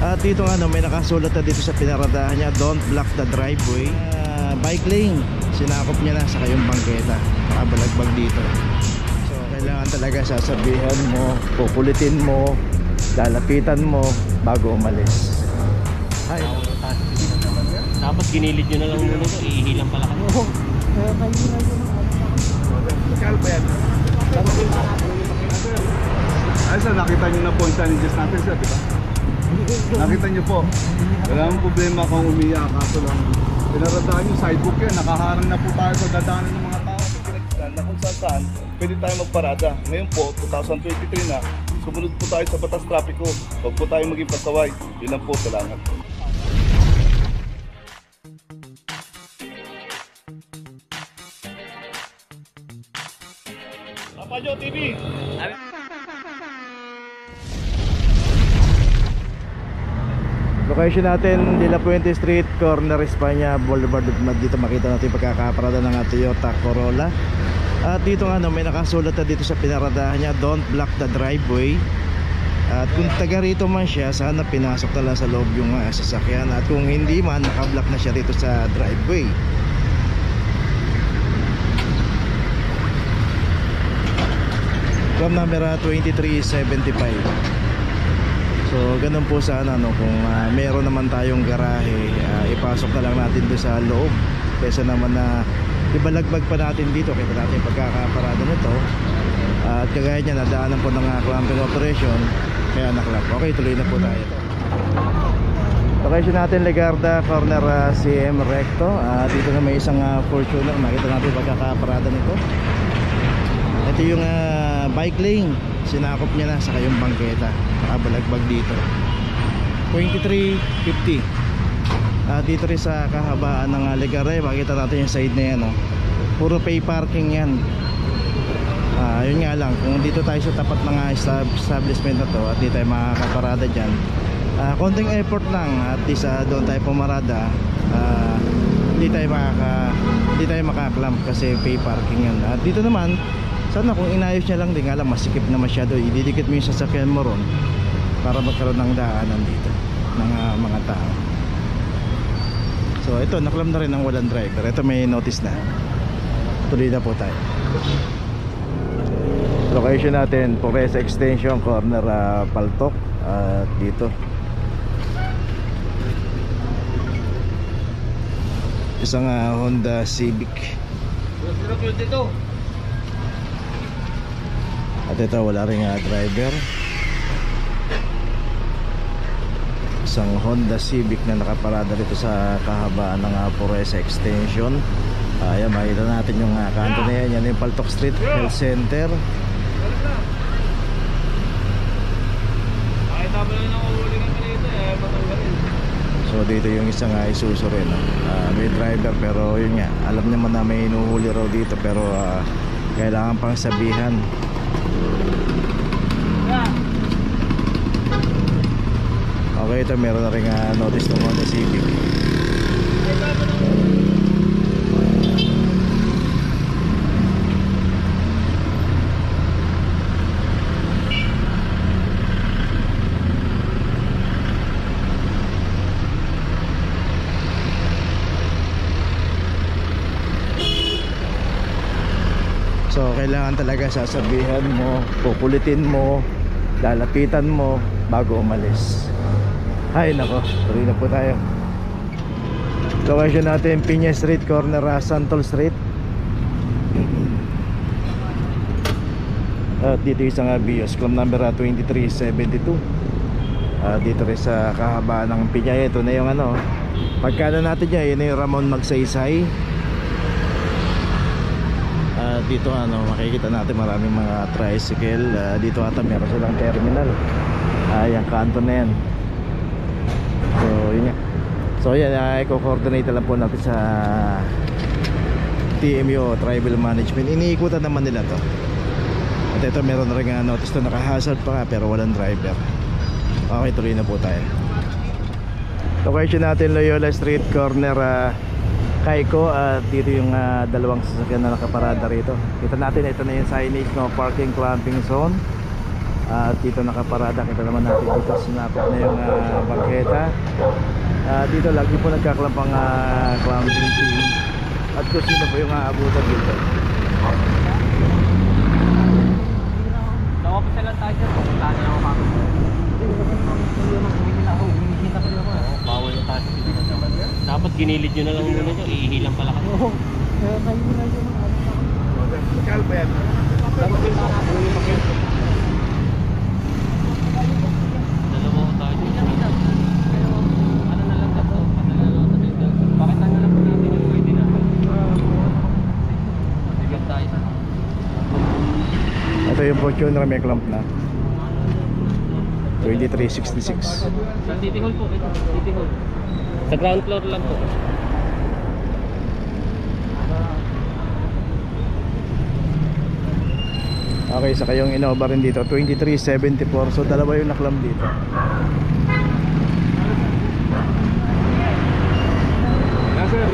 At dito nga may nakasulat na dito sa pinaradahan niya, don't block the driveway. Bike lane, sinakop niya na sa kayong bangketa, nakabalagbag dito. So kailangan talaga sasabihan mo, kukulitin mo, lalapitan mo bago umalis. Ay, dapat ginilid nyo na lang muna ito, iihilang pala kayo. Magkano ba yan? Ay sir, nakita nyo na po yung challenges natin sir, di ba? Nakita nyo po, wala akong problema kung umiyak, kaso lang pinaradahan yung sidewalk yan, nakaharang na po tayo sa dadaanan ng mga tao na kung saan pwede tayo magparada. Ngayon po, 2023 na, sumunod po tayo sa batas trapiko, huwag po tayo maging pasaway. Yun lang po, salamat. Papajo TV! Location natin, De La Puente Street, corner España Boulevard. Dito makita natin pagkakaparada ng Toyota Corolla. At dito nga may nakasulat na dito sa pinaradahan niya, don't block the driveway. At kung taga rito man siya, sana pinasok na lang sa loob yung sasakyan. At kung hindi man, nakablock na siya dito sa driveway. From number 2375. So ganun po sana kung meron naman tayong garahe, ipasok na lang natin doon sa loob kaysa naman na ibalagbag pa natin dito. Kita natin pagkakaparada nito. At kagaya niya, nadaanan po ng clamping operation, kaya naklap. Okay, tuloy na po tayo. Location natin, Legarda, corner CM Recto. Dito na may isang Fortuner, makita natin pagkakaparada nito. Ito yung bike lane, sinakop niya na sa kayong bangketa, nakabalagbag dito. 2350. Dito rin sa kahabaan ng Legarda, makita natin yung side na yan, puro pay parking yan. Yun nga lang, kung dito tayo sa tapat ng establishment na to at di tayo makakaparada dyan, konting effort lang at least doon tayo pumarada. Hindi tayo makaklamp kasi pay parking yan. At dito naman, sana kung inayos niya lang, di nga lang masikip na masyado, ididikit mo yung sasakyan mo ron para magkaroon ng daanan dito ng mga tao. So ito, naklam na rin ng walang driver. Ito may notice na. Tuloy na po tayo. Location natin, Progresa Extension, corner Paltok. At dito isang Honda Civic. At ito wala rin driver. Isang Honda Civic na nakaparada dito sa kahabaan ng Progresa Extension. Ayan, makita natin yung kanto na yan. Yan yung Paltok Street Health Center. So dito yung isang Isuzu rin, may driver pero yun nga, alam naman na may inuhuli raw dito pero kailangan pang sabihan. Okay, ito meron na rin notice ng Honda Civic. So kailangan talaga sasabihan mo, kukulitin mo, lalapitan mo bago umalis. Ay nako, tuloy na po tayo. Location natin, Piña Street, corner Santol Street. At dito isang Bios, club number 2372. Dito rin sa kahabaan ng Piña. Ito na yung pagkada natin dyan, yun yung Ramon Magsaysay. Dito makikita natin maraming mga tricycle. Dito ata meron silang terminal. Yung kanto na yan. So yun nga. So yan, i-coordinate lang po natin sa TMU Tribal Management. Iniikutan naman nila to. At ito meron rin notice to, naka-hazard pa pero walang driver. Okay, tuloy na po tayo. Location natin, Loyola Street, corner Kaiko. At dito yung dalawang sasakyan na nakaparada rito. Kita natin, ito na yung signage, no parking clamping zone. At dito nakaparada, kita naman natin dito sinapit na yung bangketa. Dito lagi po nagkaklampang clumping team. At kung sino po yung aabutan dito. Tawa pa sila tayo dyan. Punta na ako kami. Bawal na tayo naman. Dapat ginilid nyo na lang muna nyo. Iihilang pala kayo. Kaya tayo na yun. Kal ba yan? Dalawa ko tayo dyan. Ano na lang daw? Pakita nyo lang po natin yung pwede na. Bigyan tayo sa Ito yung Fortuner, may clamp na 2366. Sa City Hall po. Ito, City Hall. Sa ground floor lang po. Okay, sa kayong Innova rin dito 2374. So dalawa yung naklam dito. Yes, sir.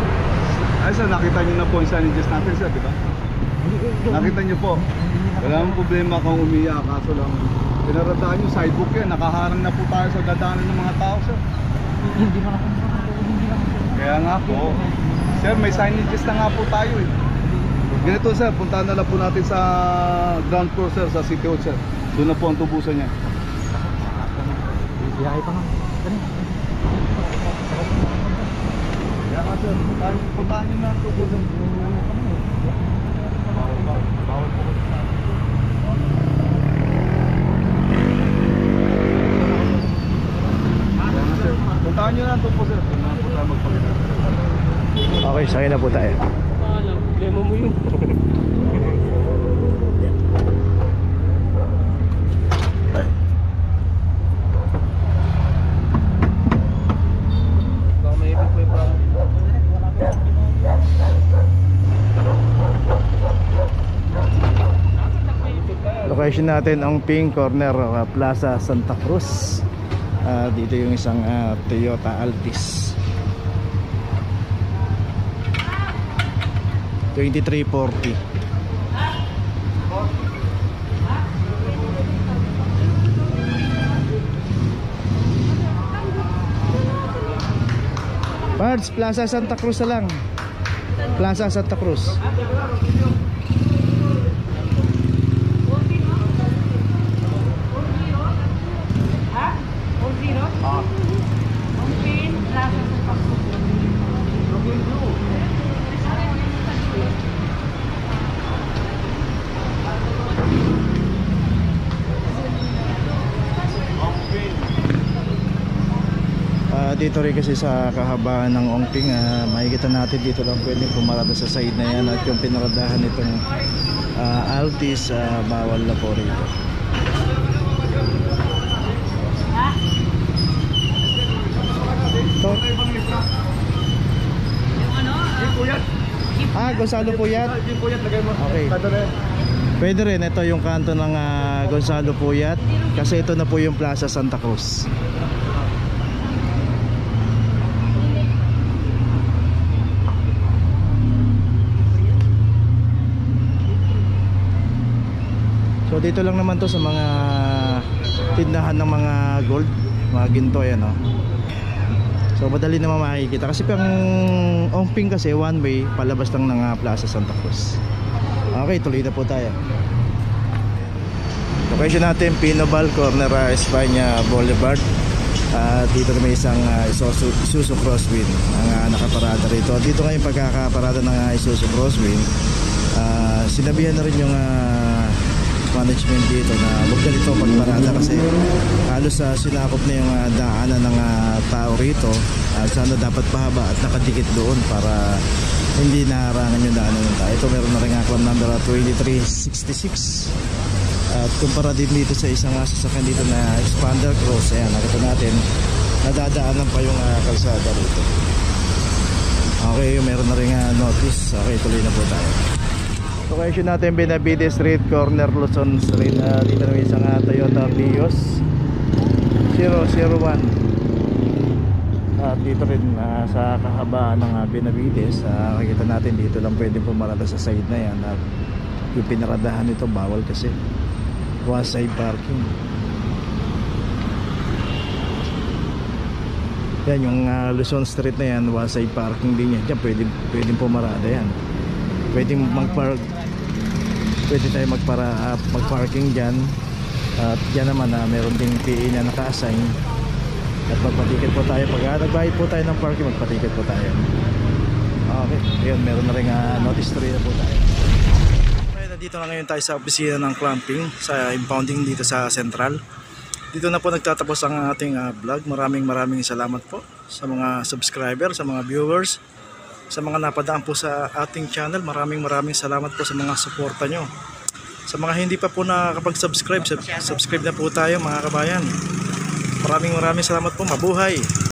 Ay, sir, nakita nyo na po yung signages natin, sir, di ba? Nakita nyo po. Wala namang problema kung umiyak, kaso lang pinarataan nyo, sidewalk yan, nakaharang na po tayo sa dadaanan ng mga tao, sir. Hindi man ako. Kaya nga po, sir, may signages na nga po tayo eh. Ganito, sir, puntahan na lang po natin sa ground floor, sir, sa City Hall, sir. Doon na po ang tubusan niya. Biyahe pa nga. Kaya nga, sir, puntahan nyo na ang tubusan. Bawal po. Puntahan nyo na ito po, sir. Doon na po tayo magpakita. Okay, sakay na po tayo. Alam, problema mo yun. Baka may ibig po yung problem. Location natin ang Pink Corner, Plaza Santa Cruz. Dito yung isang Toyota Altis 2340. Parts, Plaza Santa Cruz na lang. Plaza Santa Cruz. Dito rin kasi sa kahabaan ng Ongping, makikita natin dito lang pwede pumarada sa side na yan. At yung pinaradahan itong Altis, bawal na po rito. Gonzalo Puyat. Okay. Pwede rin, ito yung kanto ng Gonzalo Puyat. Kasi ito na po yung Plaza Santa Cruz. So dito lang naman to sa mga tindahan ng mga gold, mga ginto yan, no? So madali naman makikita kasi pang Ongping kasi one way palabas lang ng Plaza Santa Cruz. Okay, tuloy na po tayo. Location natin Pinobal Corner, Espanya Boulevard. Dito may isang Isuzu Crosswind ang nakaparada rito. Dito ngayon pagkakaparada ng Isuzu Crosswind, sinabihan na rin yung management dito na huwag na dito magparada kasi halos sinakop na yung daanan ng tao rito. Sana dapat pahaba at nakadikit doon para hindi naharangan yung daanan ng tao. Ito meron na rin akong number 2366. At kumpara din dito sa isang sasakyan dito na Expander Cross. Ayan, nakita natin nadadaanan pa yung kalsada rito. Okay, meron na rin notice. Okay, tuloy na po tayo. Location natin Benavides Street, corner Luzon Street. Dito na may isang Toyota Vios 001. At dito rin sa kahabaan ng Benavides, makikita natin dito lang pwede pumarada sa side na yan. At yung pinaradahan nito bawal kasi one side parking. Yan yung Luzon Street na yan, one side parking din yan. Diyan pwedeng pumarada yan. Pwedeng pwede tayo magparking dyan. At dyan naman meron ding PE na naka-assign. At magpatiket po tayo. Pag nagbayad po tayo ng parking, magpatiket po tayo. Okay, yun, meron na rin notice tree na po tayo. Okay, nandito na ngayon tayo sa opisina ng clamping sa impounding dito sa Central. Dito na po nagtatapos ang ating vlog. Maraming salamat po sa mga subscriber, sa mga viewers, sa mga napadaan po sa ating channel. Maraming salamat po sa mga suporta nyo. Sa mga hindi pa po nakakapag-subscribe, subscribe na po tayo mga kabayan. Maraming salamat po. Mabuhay!